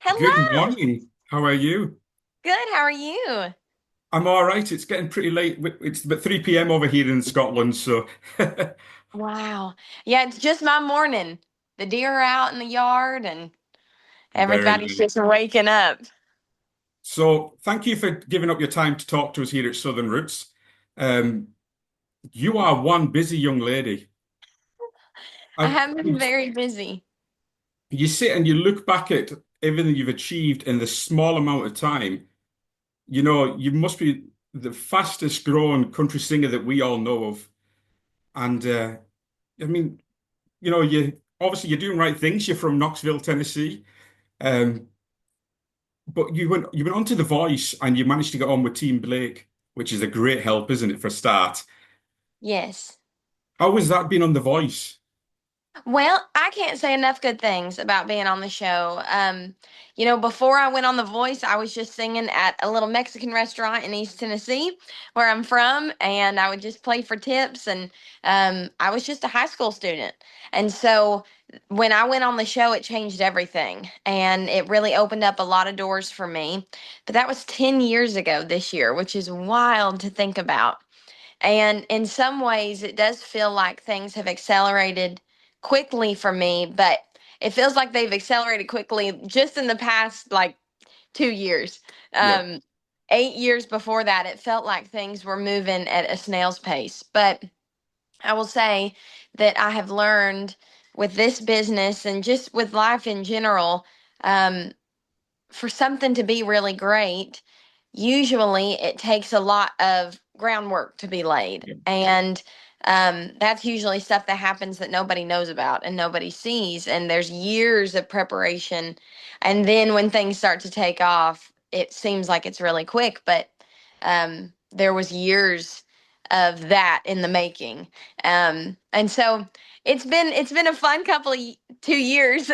Good Hello. morning. How are you? Good. How are you? I'm all right. It's getting pretty late. It's about 3 p.m. over here in Scotland, so Wow. Yeah, it's just my morning. The deer are out in the yard and very everybody's nice. just waking up. So thank you for giving up your time to talk to us here at Southern Roots. Um, you are one busy young lady. I I, have been very busy. you sit and you look back at everything you've achieved in this small amount of time. You know, you must be the fastest growing country singer that we all know of. And I mean, you obviously you're doing right things. You're from Knoxville, Tennessee. Um, but you went on to The Voice and you managed to get on with Team Blake, which is a great help, isn't it, for a start? Yes. How has that been on The Voice? Well, I can't say enough good things about being on the show. Before I went on The Voice, I was just singing at a little Mexican restaurant in East Tennessee, where I'm from, and I would just play for tips. And I was just a high school student. And so when I went on the show, it changed everything, and it really opened up a lot of doors for me. But that was 10 years ago this year, which is wild to think about. And in some ways, it does feel like things have accelerated quickly for me, but it feels like they've accelerated quickly just in the past like 2 years. Yeah. Um, 8 years before that, it felt like things were moving at a snail's pace. But I will say that I have learned with this business and just with life in general, um, for something to be really great, usually it takes a lot of groundwork to be laid. Yeah. And that's usually stuff that happens that nobody knows about and nobody sees. And there's years of preparation. And then when things start to take off, it seems like it's really quick. But there was years of that in the making. And so it's been a fun couple of 2 years.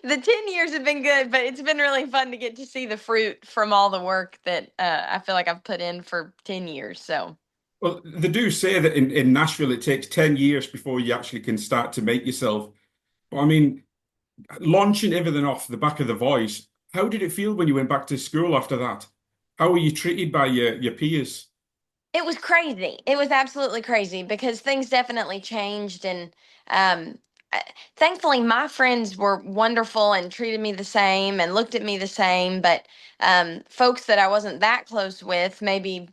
The 10 years have been good, but it's been really fun to get to see the fruit from all the work that I feel like I've put in for 10 years. So, Well, they do say that in Nashville it takes 10 years before you actually can start to make yourself. But I mean, launching everything off the back of The Voice, how did it feel when you went back to school after that? How were you treated by your peers? it was crazy. It was absolutely crazy because things definitely changed. And um, uh, thankfully, my friends were wonderful and treated me the same and looked at me the same. But folks that I wasn't that close with maybe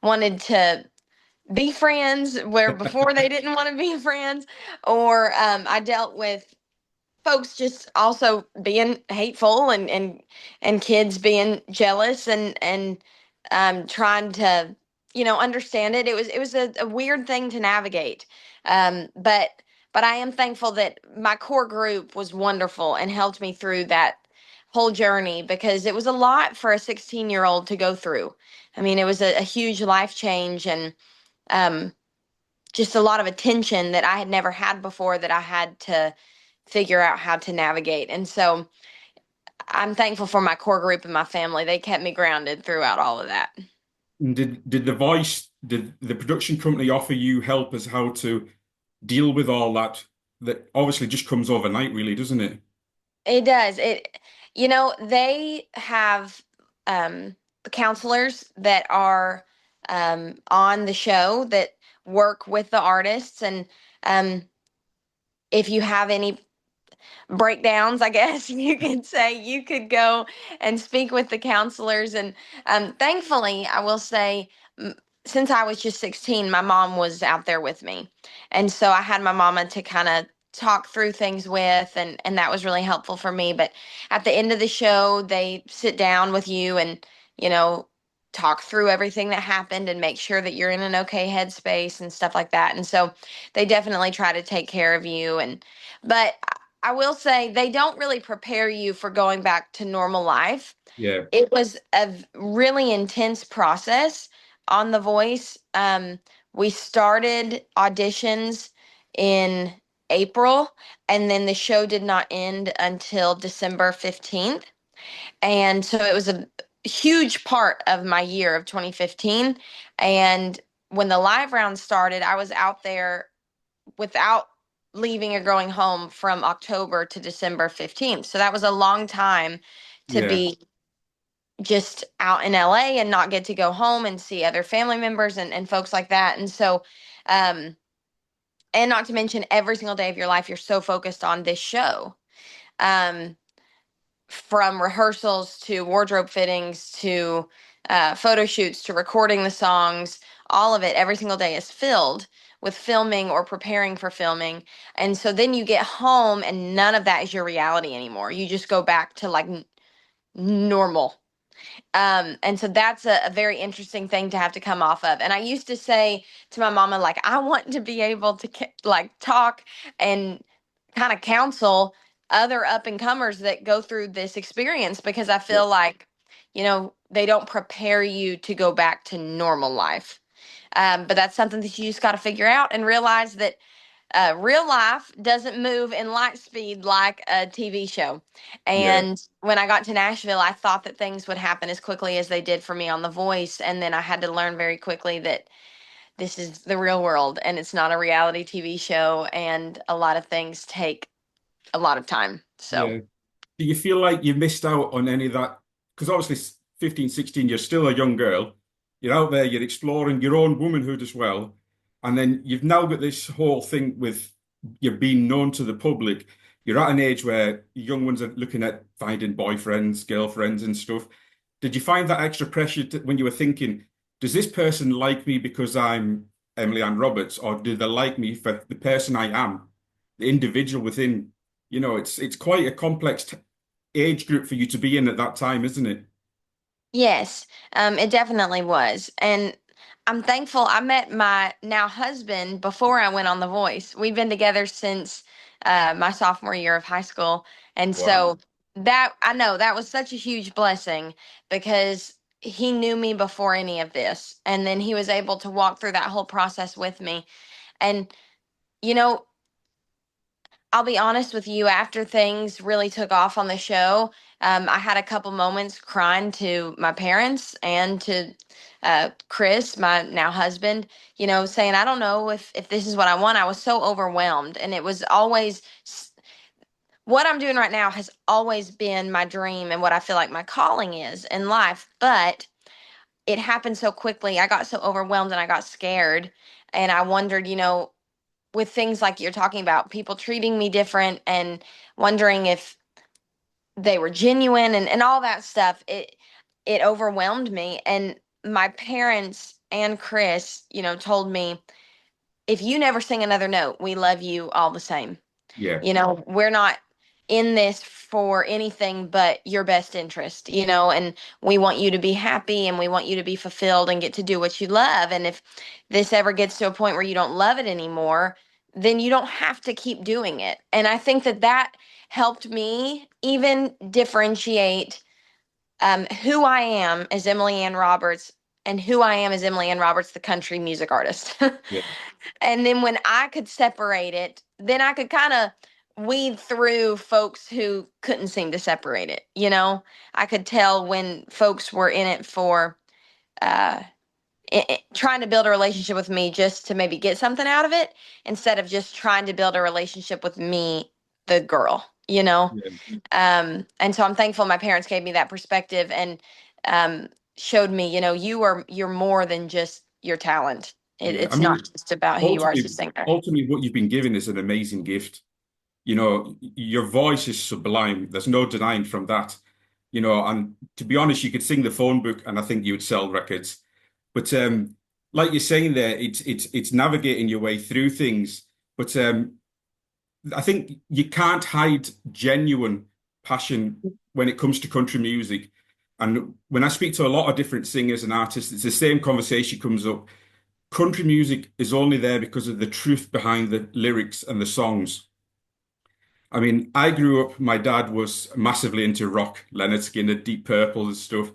wanted to be friends where before they didn't want to be friends, or I dealt with folks just also being hateful and kids being jealous and trying to understand it. It was a weird thing to navigate. But I am thankful that my core group was wonderful and helped me through that whole journey because it was a lot for a 16-year-old to go through. I mean, it was a huge life change and um just a lot of attention that I had never had before that I had to figure out how to navigate. And so I'm thankful for my core group and my family. They kept me grounded throughout all of that. And did the production company offer you help as how to deal with all that? That obviously just comes overnight, really, doesn't it? It does. They have um, counselors that are on the show that work with the artists. And um, if you have any breakdowns, I guess you could say, you could go and speak with the counselors. And thankfully, I will say, since I was just 16, my mom was out there with me. And so I had my mama to kind of talk through things with, and that was really helpful for me. But at the end of the show, they sit down with you and, you know, talk through everything that happened and make sure that you're in an okay headspace and stuff like that. And so they definitely try to take care of you. But I will say they don't really prepare you for going back to normal life. Yeah. It was a really intense process on The Voice. We started auditions in April, and then the show did not end until December 15th. And so it was a huge part of my year of 2015. And when the live round started, I was out there without leaving or going home from October to December 15th. So that was a long time to Yeah. be just out in LA and not get to go home and see other family members and folks like that. And so, um, and not to mention every single day of your life, you're so focused on this show. Um, from rehearsals to wardrobe fittings to photo shoots to recording the songs, all of it, every single day is filled with filming or preparing for filming. And so then you get home and none of that is your reality anymore. You just go back to like normal. And so that's a very interesting thing to have to come off of. And I used to say to my mama, like, I want to be able to like talk and kind of counsel other up and comers that go through this experience because I Yeah. feel like, they don't prepare you to go back to normal life. But that's something that you just got to figure out and realize that real life doesn't move in light speed like a TV show. Yeah. And when I got to Nashville, I thought that things would happen as quickly as they did for me on The Voice. And then I had to learn very quickly that this is the real world and it's not a reality TV show. And a lot of things take a lot of time. So, Yeah. Do you feel like you missed out on any of that? Because obviously 15, 16, you're still a young girl. You're out there, you're exploring your own womanhood as well. And then you've now got this whole thing with you being known to the public. You're at an age where young ones are looking at finding boyfriends, girlfriends, and stuff. Did you find that extra pressure when you were thinking, does this person like me because I'm Emily Ann Roberts, or do they like me for the person I am, the individual within? It's quite a complex age group for you to be in at that time, isn't it? yes, it definitely was. And I'm thankful I met my now husband before I went on The Voice. We've been together since my sophomore year of high school. And Wow. so that I know that was such a huge blessing because he knew me before any of this. And then he was able to walk through that whole process with me. And, you know, I'll be honest with you, after things really took off on the show, I had a couple moments crying to my parents and to Chris, my now husband, saying, I don't know if this is what I want. I was so overwhelmed. And it was always what I'm doing right now has always been my dream and what I feel like my calling is in life. But it happened so quickly. I got so overwhelmed and I got scared. And I wondered, with things like you're talking about, people treating me different and wondering if they were genuine and all that stuff, it overwhelmed me. And my parents and Chris, told me, if you never sing another note, we love you all the same. Yeah. We're not in this for anything but your best interest, and we want you to be happy and we want you to be fulfilled and get to do what you love. And if this ever gets to a point where you don't love it anymore, then you don't have to keep doing it. And I think that helped me even differentiate who I am as Emily Ann Roberts and who I am as Emily Ann Roberts, the country music artist. Yeah. And then when I could separate it, then I could kind of weed through folks who couldn't seem to separate it. I could tell when folks were in it for uh, trying to build a relationship with me just to maybe get something out of it instead of just trying to build a relationship with me, the girl, Yeah. and so I'm thankful my parents gave me that perspective and showed me, you're more than just your talent. Yeah. I It's not mean, just about who you are as a ultimately, singer. ultimately, what you've been given is an amazing gift. Your voice is sublime. There's no denying from that. And to be honest, you could sing the phone book, and I think you would sell records. But like you're saying there, it's navigating your way through things. But I think you can't hide genuine passion when it comes to country music. And when I speak to a lot of different singers and artists, it's the same conversation comes up. Country music is only there because of the truth behind the lyrics and the songs. I mean, I grew up, my dad was massively into rock, Leonard Skinner, Deep Purple and stuff.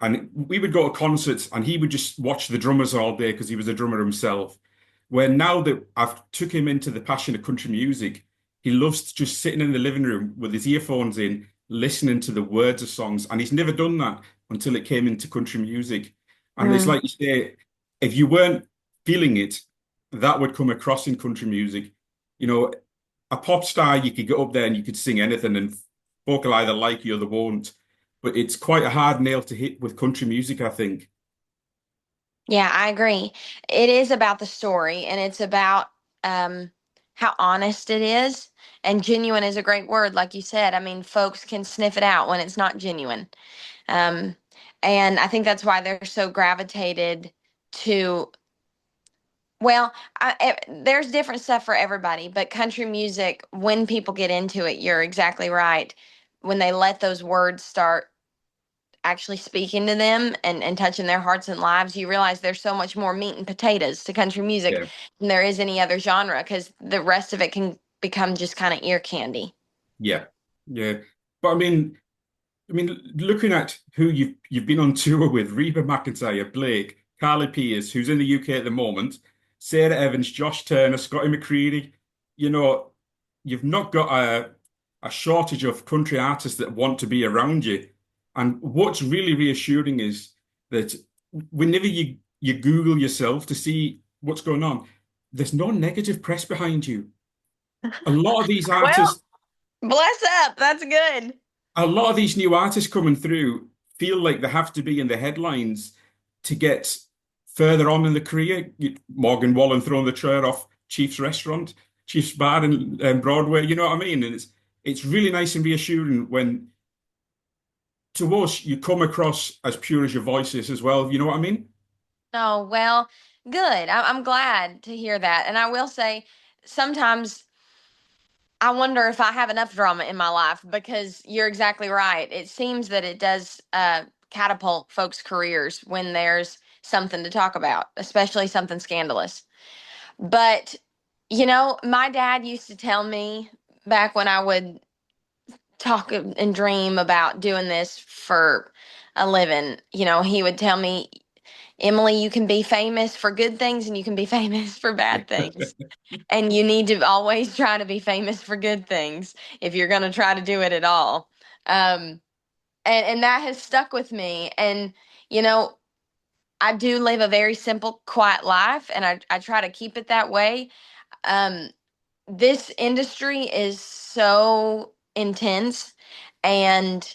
And we would go to concerts and he would just watch the drummers all day because he was a drummer himself. Where now that I've took him into the passion of country music, he loves just sitting in the living room with his earphones in, listening to the words of songs. And he's never done that until it came into country music. And it's Mm, like you say, if you weren't feeling it, that would come across in country music. You know, a pop star, you could get up there and you could sing anything, and folk will either like you or they won't. but it's quite a hard nail to hit with country music, I think. Yeah, I agree. It is about the story and it's about um how honest it is. And genuine is a great word, like you said. I mean, folks can sniff it out when it's not genuine. Um, and I think that's why they're so gravitated to, well, there's different stuff for everybody, but country music, when people get into it, you're exactly right. When they let those words start actually speaking to them and touching their hearts and lives, you realize there's so much more meat and potatoes to country music Yeah. than there is any other genre because the rest of it can become just kind of ear candy. Yeah. Yeah. But I mean, looking at who you've been on tour with, Reba McEntire, Blake, Carly Pearce, who's in the UK at the moment, Sarah Evans, Josh Turner, Scotty McCreery, you know, you've not got a shortage of country artists that want to be around you. And what's really reassuring is that whenever you Google yourself to see what's going on, there's no negative press behind you. A lot of these Well, artists bless up. That's good. a lot of these new artists coming through feel like they have to be in the headlines to get further on in the career. Morgan Wallen throwing the chair off Chief's restaurant, Chief's bar in Broadway. You know what I mean? And it's really nice and reassuring when to us you come across as pure as your voice is as well. You know what I mean? Oh, well, good. I'm glad to hear that. And I will say, sometimes I wonder if I have enough drama in my life because you're exactly right. It seems that it does catapult folks' careers when there's something to talk about, especially something scandalous. But, my dad used to tell me back when I would talk and dream about doing this for a living, he would tell me, Emily, you can be famous for good things and you can be famous for bad things. And you need to always try to be famous for good things if you're going to try to do it at all. Um, and that has stuck with me. And, you know, I do live a very simple, quiet life, and I try to keep it that way. Um, this industry is so intense, and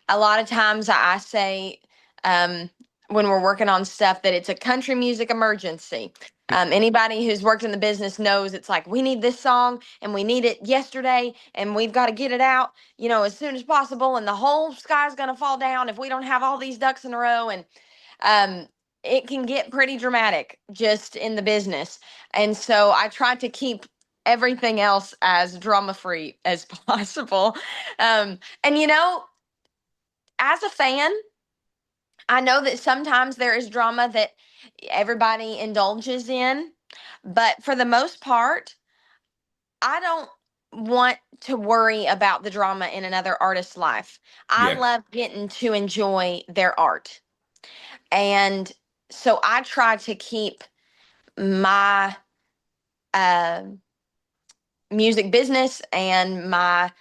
a lot of times I say, um, when we're working on stuff, that it's a country music emergency. Anybody who's worked in the business knows it's like, we need this song and we need it yesterday and we've got to get it out, as soon as possible, and the whole sky's going to fall down if we don't have all these ducks in a row. And um, it can get pretty dramatic just in the business. And so I try to keep everything else as drama free as possible. And as a fan, I know that sometimes there is drama that everybody indulges in, but for the most part, I don't want to worry about the drama in another artist's life. I Yeah, love getting to enjoy their art. And so I try to keep my uh, music business and my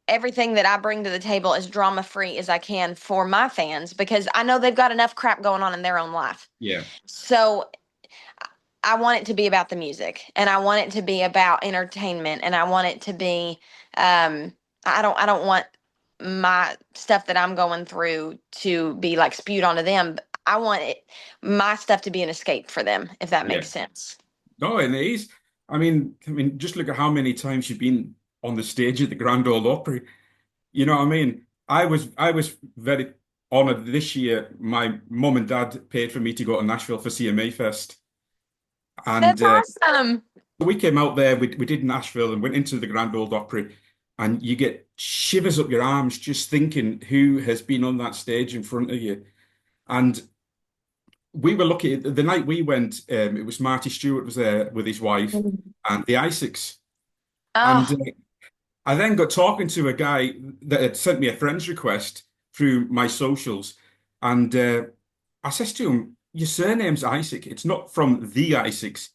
everything that I bring to the table as drama free as I can for my fans because I know they've got enough crap going on in their own life. yeah, So I want it to be about the music and I want it to be about entertainment and I want it to be I don't want my stuff that I'm going through to be like spewed onto them. I want my stuff to be an escape for them, if that yeah. makes sense. No, and it is. I mean, just look at how many times you've been on the stage at the Grand Ole Opry. You know what I mean? I was very honored this year. My mum and dad paid for me to go to Nashville for CMA Fest, and That's awesome. we came out there. We did Nashville and went into the Grand Ole Opry, and you get shivers up your arms just thinking who has been on that stage in front of you. And we were lucky. The night we went, it was Marty Stewart was there with his wife and the Isaacs, and Oh, I then got talking to a guy that had sent me a friend's request through my socials, and I says to him, "Your surname's Isaac. It's not from the Isaacs."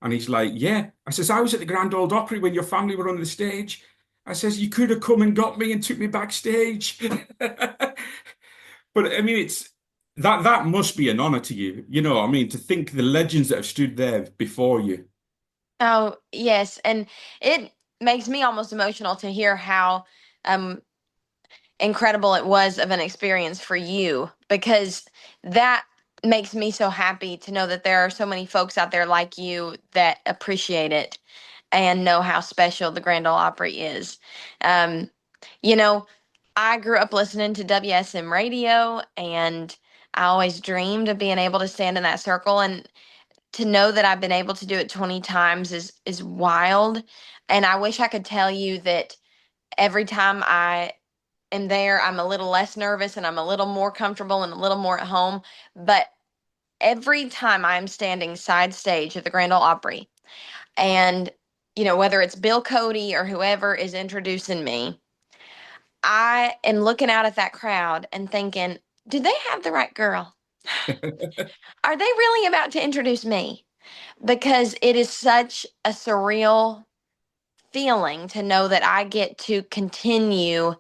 And he's like, "Yeah." I says, "I was at the Grand Ole Opry when your family were on the stage." I says, "You could have come and got me and took me backstage." But I mean, it's that must be an honor to you, I mean, to think the legends that have stood there before you. oh, yes. And it makes me almost emotional to hear how um incredible it was of an experience for you, because that makes me so happy to know that there are so many folks out there like you that appreciate it and know how special the Grand Ole Opry is. Um, you know, I grew up listening to WSM radio, and I always dreamed of being able to stand in that circle, and to know that I've been able to do it 20 times is wild. And I wish I could tell you that every time I am there, I'm a little less nervous and I'm a little more comfortable and a little more at home. But every time I'm standing side stage at the Grand Ole Opry, and whether it's Bill Cody or whoever is introducing me, I am looking out at that crowd and thinking, did they have the right girl? Are they really about to introduce me? Because it is such a surreal feeling to know that I get to continue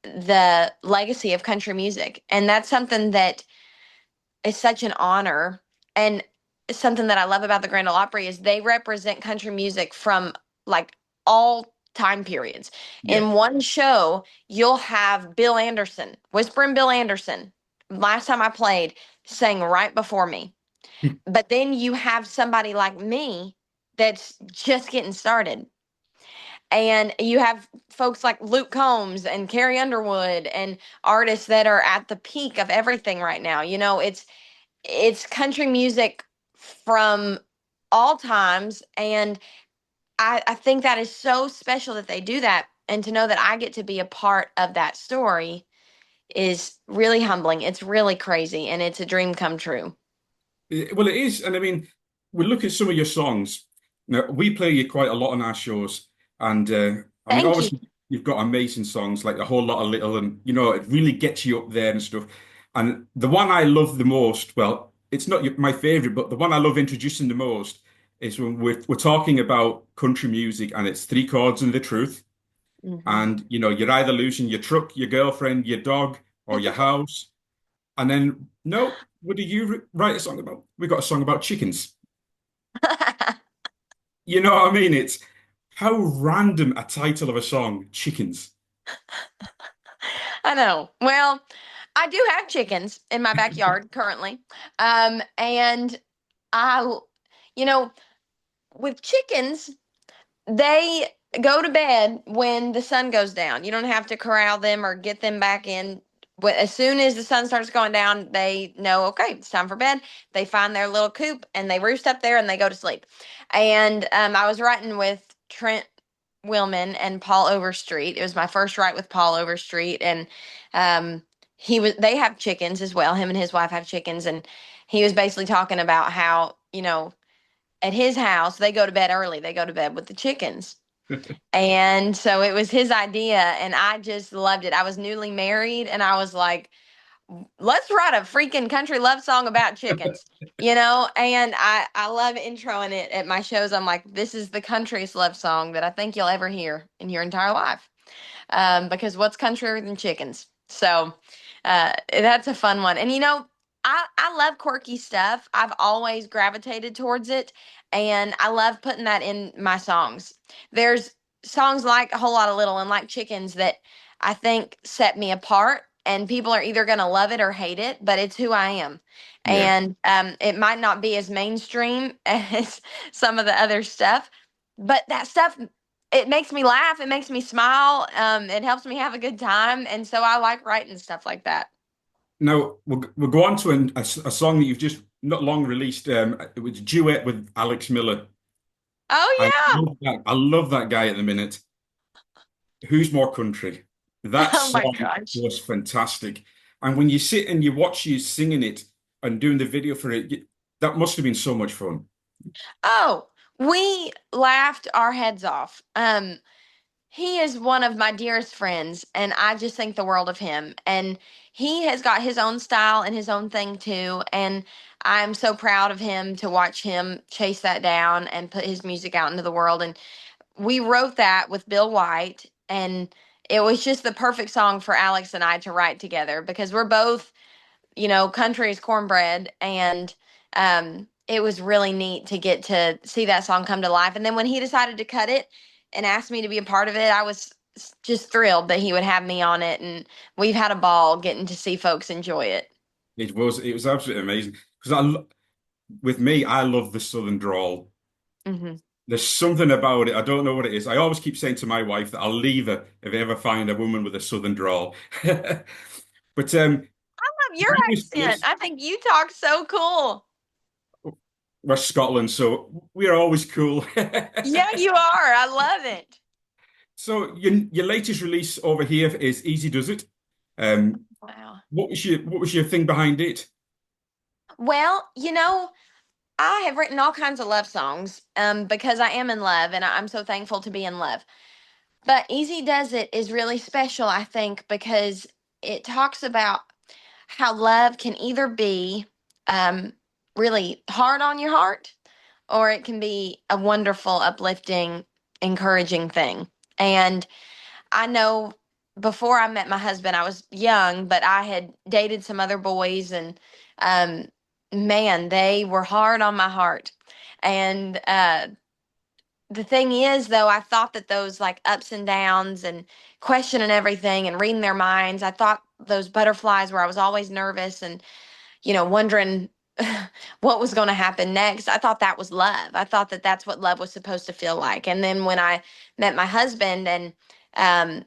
the legacy of country music. And that's something that is such an honor. And something that I love about the Grand Ole Opry is they represent country music from like all time periods. Yeah. In one show, you'll have Bill Anderson, Whispering Bill Anderson. Last time I played, sang right before me. But then you have somebody like me that's just getting started. And you have folks like Luke Combs and Carrie Underwood and artists that are at the peak of everything right now. It's country music from all times. And I think that is so special that they do that. And to know that I get to be a part of that story is really humbling. It's really crazy. And it's a dream come true. Well, it is. And I mean, we look at some of your songs. Now, we play you quite a lot on our shows. And I mean, Thank you. obviously, you've got amazing songs like A Whole Lot of Little, and, it really gets you up there and stuff. And the one I love the most, well, it's not my favorite, but the one I love introducing the most is when we're talking about country music and it's Three Chords and the Truth. Hmm. And, you're either losing your truck, your girlfriend, your dog, or your house. And then, no, what do you write a song about? We got a song about chickens. You know what I mean? It's how random a title of a song, chickens. I know. Well, I do have chickens in my backyard currently. And I, you know, with chickens, they go to bed when the sun goes down. You don't have to corral them or get them back in. But as soon as the sun starts going down, they know, okay, it's time for bed. They find their little coop and they roost up there and they go to sleep. And I was writing with Trent Willman and Paul Overstreet. It was my first write with Paul Overstreet, and um, they have chickens as well. Him and his wife have chickens, and he was basically talking about how at his house they go to bed early. They go to bed with the chickens. And so it was his idea, and I just loved it. I was newly married, and I was like, let's write a freaking country love song about chickens. And I love introing it at my shows. I'm like, this is the countryest love song that I think you'll ever hear in your entire life. Because what's countryer than chickens? So that's a fun one. And I love quirky stuff. I've always gravitated towards it, and I love putting that in my songs. There's songs like A Whole Lot of Little and like Chickens that I think set me apart, and people are either going to love it or hate it, but it's who I am. Yeah. And it might not be as mainstream as some of the other stuff, but that stuff, it makes me laugh. It makes me smile. It helps me have a good time. And so I like writing stuff like that. Now we'll go on to a song that you've just not long released. It was a duet with Alex Miller. Oh, I yeah. love that. I love that guy at the minute. Who's More Country? That Oh, my song gosh. was fantastic. And when you sit and you watch you singing it and doing the video for it, that must have been so much fun. Oh, we laughed our heads off. He is one of my dearest friends, and I just think the world of him. And he has got his own style and his own thing too. And I'm so proud of him to watch him chase that down and put his music out into the world. And we wrote that with Bill White, and it was just the perfect song for Alex and I to write together because we're both, country is cornbread, and it was really neat to get to see that song come to life. And then when he decided to cut it and asked me to be a part of it, I was just thrilled that he would have me on it, and we've had a ball getting to see folks enjoy it. It was absolutely amazing because with me, I love the Southern drawl. Hmm. There's something about it. I don't know what it is. I always keep saying to my wife that I'll leave her if I ever find a woman with a Southern drawl. But Your accent, yes, I think you talk so cool. we're Scotland, so we are always cool. Yeah, you are. I love it. So your latest release over here is Easy Does It. Um, Wow. what was your thing behind it? Well, I have written all kinds of love songs because I am in love and I'm so thankful to be in love. But Easy Does It is really special, I think, because it talks about how love can either be um, really hard on your heart or it can be a wonderful, uplifting, encouraging thing. And I know before I met my husband, I was young, but I had dated some other boys, and um, man, they were hard on my heart. And the thing is, though, I thought that those like ups and downs and questioning everything and reading their minds, I thought those butterflies where I was always nervous and, wondering what was going to happen next. I thought that was love. I thought that that's what love was supposed to feel like. And then when I met my husband and um,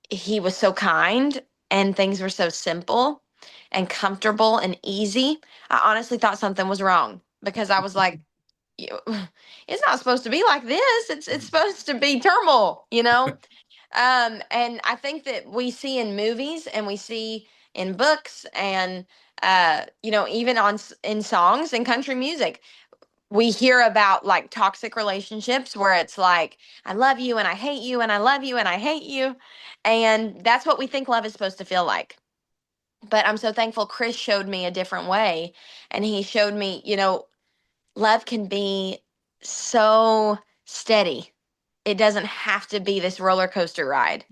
he was so kind and things were so simple and comfortable and easy, I honestly thought something was wrong because I was like, you, it's not supposed to be like this. It's supposed to be turmoil. And I think that we see in movies and we see in books and even in songs and country music, we hear about like toxic relationships where it's like, I love you and I hate you and I love you and I hate you. And that's what we think love is supposed to feel like. But I'm so thankful Chris showed me a different way. And he showed me, love can be so steady. It doesn't have to be this roller coaster ride.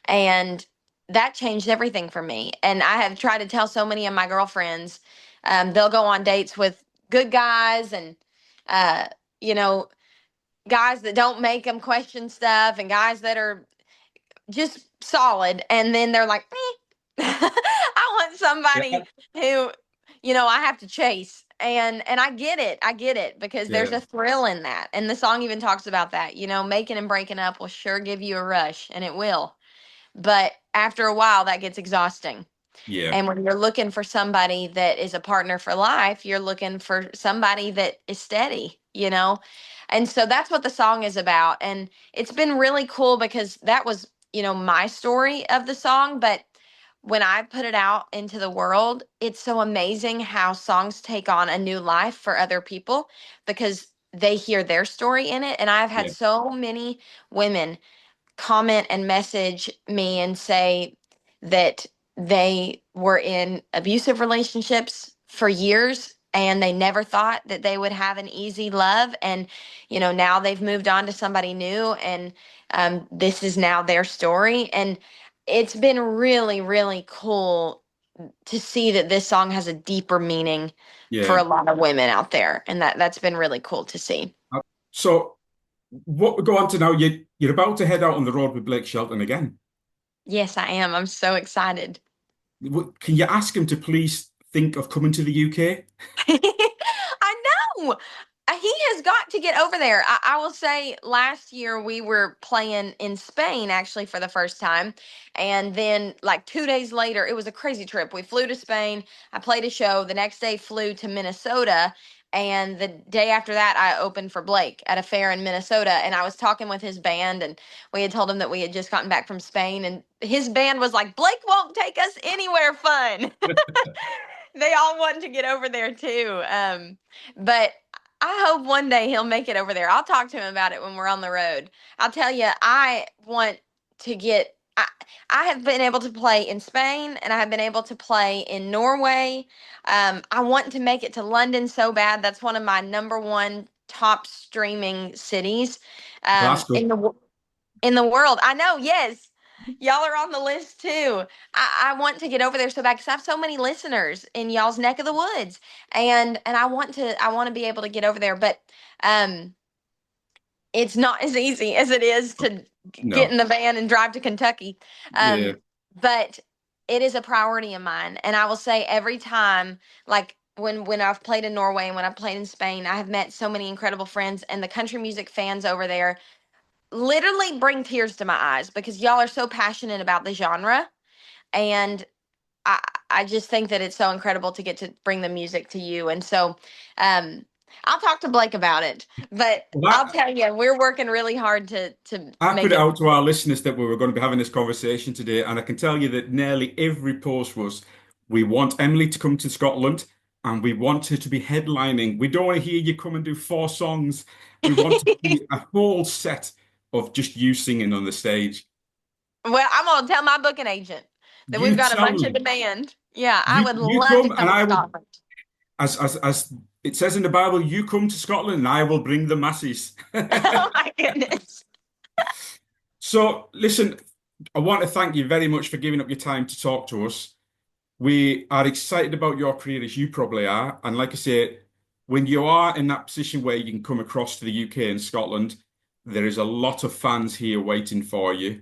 And that changed everything for me. And I have tried to tell so many of my girlfriends, they'll go on dates with good guys and, uh, you know, guys that don't make them question stuff and guys that are just solid. And then they're like, I want Yeah, somebody who, I have to chase. And I get it. I get it because there's yeah, a thrill in that. And the song even talks about that. Making and breaking up will sure give you a rush, and it will. But after a while, that gets exhausting. yeah, And when you're looking for somebody that is a partner for life, you're looking for somebody that is steady. And so that's what the song is about. And it's been really cool because that was, my story of the song. But when I put it out into the world, it's so amazing how songs take on a new life for other people because they hear their story in it. And I've had yeah, so many women comment and message me and say that they were in abusive relationships for years and they never thought that they would have an easy love, and now they've moved on to somebody new, and this is now their story. And it's been really, really cool to see that this song has a deeper meaning for yeah. a lot of women out there, and that's been really cool to see. So what we go on to now, you're about to head out on the road with Blake Shelton again. Yes, I am. I'm so excited. Can you ask him to please think of coming to the UK? I know. He has got to get over there. I will say last year we were playing in Spain actually for the first time. And then, like 2 days later, it was a crazy trip. We flew to Spain. I played a show. The next day, flew to Minnesota. And the day after that, I opened for Blake at a fair in Minnesota. And I was talking with his band, and we had told him that we had just gotten back from Spain. And his band was like, Blake won't take us anywhere fun. They all want to get over there too. But I hope one day he'll make it over there. I'll talk to him about it when we're on the road. I'll tell you, I want to get. I have been able to play in Spain and I have been able to play in Norway. I want to make it to London so bad. That's one of my number one top streaming cities Glasgow. in the world. I know, yes. Y'all are on the list too. I want to get over there so bad because I have so many listeners in y'all's neck of the woods. And I want to be able to get over there. But um it's not as easy as it is to get No. in the van and drive to Kentucky. Yeah. Um, but it is a priority of mine. And I will say every time, like when I've played in Norway and when I've played in Spain, I have met so many incredible friends, and the country music fans over there literally bring tears to my eyes because y'all are so passionate about the genre. And I I just think that it's so incredible to get to bring the music to you. And so um I'll talk to Blake about it. But Well, I'll tell you, we're working really hard to I put make it it out to our happen. listeners that we were going to be having this conversation today, and I can tell you that nearly every post was, we want Emily to come to Scotland and we want her to be headlining. We don't want to hear you come and do 4 songs. We want to see a whole set of just you singing on the stage. Well, I'm gonna tell my booking agent that we've You got a tell bunch of them. demand. Yeah, I You would you love to come and come to I will, Scotland. as it says in the Bible, you come to Scotland and I will bring the masses. Oh my goodness. So listen, I want to thank you very much for giving up your time to talk to us. We are excited about your career as you probably are. And like I say, when you are in that position where you can come across to the UK and Scotland, there is a lot of fans here waiting for you.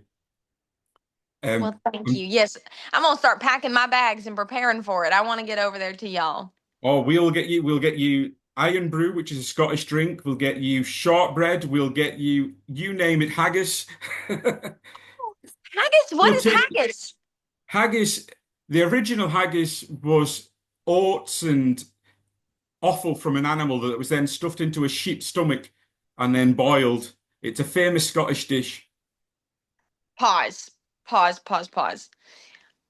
Um, Well, thank you. Yes, I'm gonna start packing my bags and preparing for it. I want to get over there to y'all. or we'll get you Iron Brew, which is a Scottish drink. We'll get you shortbread. We'll get you, you name it, haggis. Haggis? What We'll is take haggis? haggis. The original haggis was oats and offal from an animal that was then stuffed into a sheep's stomach and then boiled. It's a famous Scottish dish. Pause. Pause. Pause. Pause.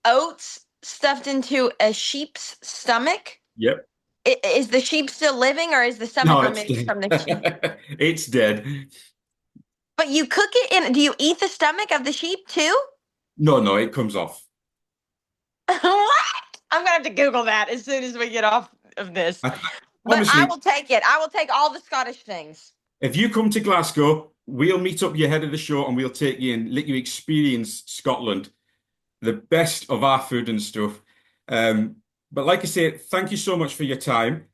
Oats stuffed into a sheep's stomach? Yep. Is the sheep still living, or is the stomach No, it's removed dead. from the sheep? It's dead. But you cook it in, do you eat the stomach of the sheep too? No, no, it comes off. What? I'm gonna have to Google that as soon as we get off of this. I, But I honestly, will take it. I will take all the Scottish things. if you come to Glasgow, we'll meet up your head of the show and we'll take you and let you experience Scotland, the best of our food and stuff. But like I say, thank you so much for your time.